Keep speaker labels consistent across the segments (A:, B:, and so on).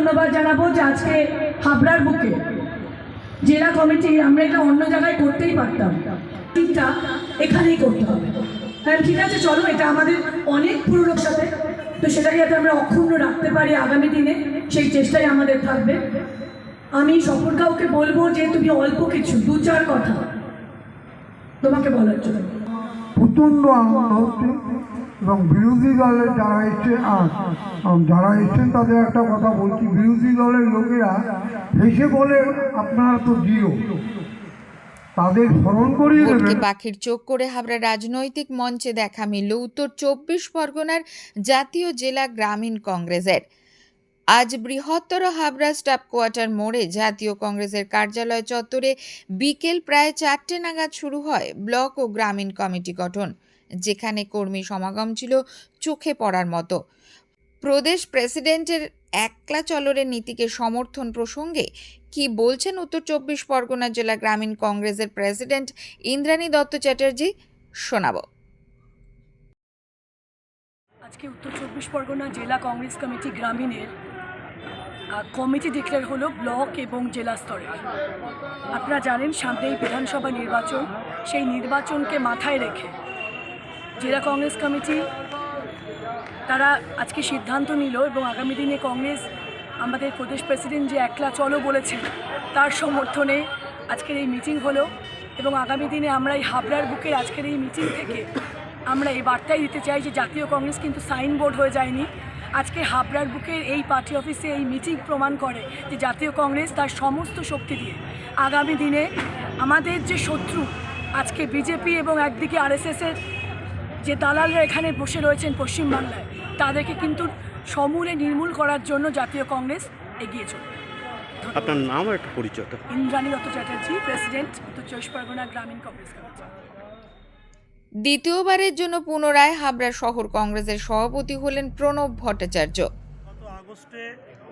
A: ধন্যবাদ জানাবো যে আজকে হাবড়ার বুকে জেলা কমিটি আমরা এটা অন্য জায়গায় করতেই পারতাম, ঠিকটা এখানেই করতে হবে। হ্যাঁ ঠিক আছে, চলো, এটা আমাদের অনেক পুরনোর সাথে, তো সেটাকে যাতে আমরা অক্ষুণ্ণ রাখতে পারি আগামী দিনে, সেই চেষ্টাই আমাদের থাকবে। আমি সকল কাউকে বলবো যে তুমি অল্প কিছু 2-4 কথা তোমাকে বলার জন্য।
B: প্রচণ্ড আনন্দ হচ্ছে এবং বিরোধী দলের যারা এসছেন তাদের একটা কথা বলছি, বিরোধী দলের লোকেরা এসে বলে আপনারা তো জিও, তাদের স্মরণ করিয়ে দেবেন।
C: পাখির চোখ করে হাবড়া রাজনৈতিক মঞ্চে দেখা মিলল উত্তর 24 পরগনার জাতীয় জেলা গ্রামীণ কংগ্রেসের। আজ বৃহত্তর হাবড়া স্টাফ কোয়ার্টার মোড়ে জাতীয় কংগ্রেসের কার্যালয় চত্বরে বিকেল প্রায় 4টে নাগাদ শুরু হয় ব্লক ও গ্রামীণ কমিটি গঠন, যেখানে কর্মী সমাগম ছিল চোখে পড়ার মতো। প্রদেশ প্রেসিডেন্টের একলা চলরের নীতিকে সমর্থন প্রসঙ্গে কি বলছেন উত্তর 24 পরগনা জেলা গ্রামীণ কংগ্রেসের প্রেসিডেন্ট ইন্দ্রাণী দত্ত চ্যাটার্জি, শোনাবো।
A: আজকে উত্তর 24 পরগনা জেলা কংগ্রেস কমিটি গ্রামীণের কমিটি ডিক্লেয়ার হলো ব্লক এবং জেলা স্তরে। আপনারা জানেন সামনেই বিধানসভা নির্বাচন, সেই নির্বাচনকে মাথায় রেখে জেলা কংগ্রেস কমিটি তারা আজকে সিদ্ধান্ত নিল এবং আগামী দিনে কংগ্রেস আমাদের প্রদেশ প্রেসিডেন্ট যে একলা চলো বলেছেন তার সমর্থনে আজকের এই মিটিং হলো। এবং আগামী দিনে আমরা এই হাবড়ার বুকের আজকের এই মিটিং থেকে আমরা এই বার্তাই দিতে চাই যে জাতীয় কংগ্রেস কিন্তু সাইনবোর্ড হয়ে যায়নি। আজকে হাবড়ার বুকের এই পার্টি অফিসে এই মিটিং প্রমাণ করে যে জাতীয় কংগ্রেস তার সমস্ত শক্তি দিয়ে আগামী দিনে আমাদের যে শত্রু আজকে বিজেপি এবং একদিকে আরএসএসের যে দালালরা এখানে বসে রয়েছেন পশ্চিমবাংলায়, তাদেরকে কিন্তু সমূলে নির্মূল করার জন্য জাতীয় কংগ্রেস এগিয়ে চলবে।
D: আপনার নাম আর একটা পরিচয়।
A: ইন্দ্রাণী দত্ত চ্যাটার্জি, প্রেসিডেন্ট উত্তর 24 পরগনা গ্রামীণ কংগ্রেস কমিটি।
C: দ্বিতীয়বারের জন্য পুনরায় হাবড়া শহর কংগ্রেসের সভাপতি হলেন প্রণব ভট্টাচার্য।
E: গত আগস্টে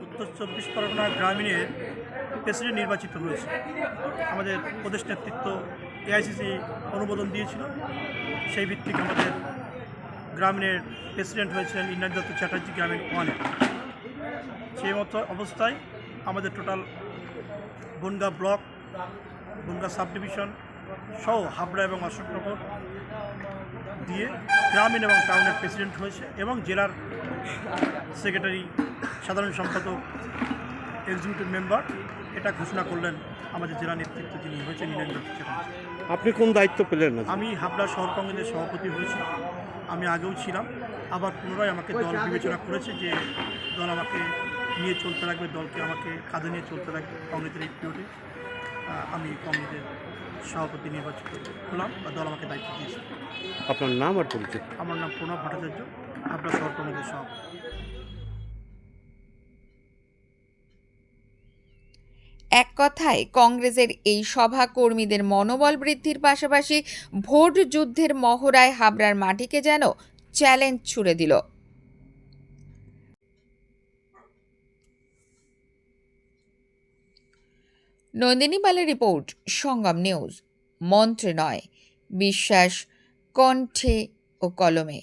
E: উত্তর 24 পরগনা গ্রামীণের প্রেসিডেন্ট নির্বাচিত হয়েছে। আমাদের প্রদেশ নেতৃত্ব এআইসিসি অনুমোদন দিয়েছিল, সেই ভিত্তিতে আমাদের গ্রামীণের প্রেসিডেন্ট হয়েছিলেন ইন্দ্রাণী দত্ত চ্যাটার্জি গ্রামীণ 1। সেই মতো অবস্থায় আমাদের total Bongaon block, Bongaon sub division সহ হাবড়া এবং অশোকনগর দিয়ে গ্রামীণ এবং টাউনের প্রেসিডেন্ট হয়েছে এবং জেলার সেক্রেটারি, সাধারণ সম্পাদক, এক্সিকিউটিভ মেম্বার এটা ঘোষণা করলেন আমাদের জেলা নেতৃত্ব যিনি হয়েছেন ইন্দ্রাণী দত্ত চ্যাটার্জি।
D: আপনি কোন দায়িত্ব পেলেন?
E: আমি হাবড়া শহর কংগ্রেসের সভাপতি হয়েছি, আমি আগেও ছিলাম, আবার পুনরায় আমাকে দল বিবেচনা করেছে যে দল আমাকে নিয়ে চলতে লাগবে, দলকে আমাকে কাঁধে নিয়ে চলতে লাগবে কংগ্রেসের এই পিরিয়ডে। আমি কংগ্রেসের সভাপতি নির্বাচিত হলাম বা দল আমাকে দায়িত্ব দিয়েছে।
D: আপনার নাম আর পরিচয়।
E: আমার নাম প্রণব ভট্টাচার্য, হাবড়া শহর কংগ্রেসের সভাপতি।
C: এক কথায় কংগ্রেসের এই সভা কর্মীদের মনোবল বৃদ্ধির পাশাপাশি ভোট যুদ্ধের মহড়ায় হাবড়ার মাটিকে যেন চ্যালেঞ্জ ছুড়ে দিল। নন্দিনী পালের রিপোর্ট, সঙ্গম নিউজ। মন্ত্রে নয়, বিশ্বাস কণ্ঠে ও কলমে।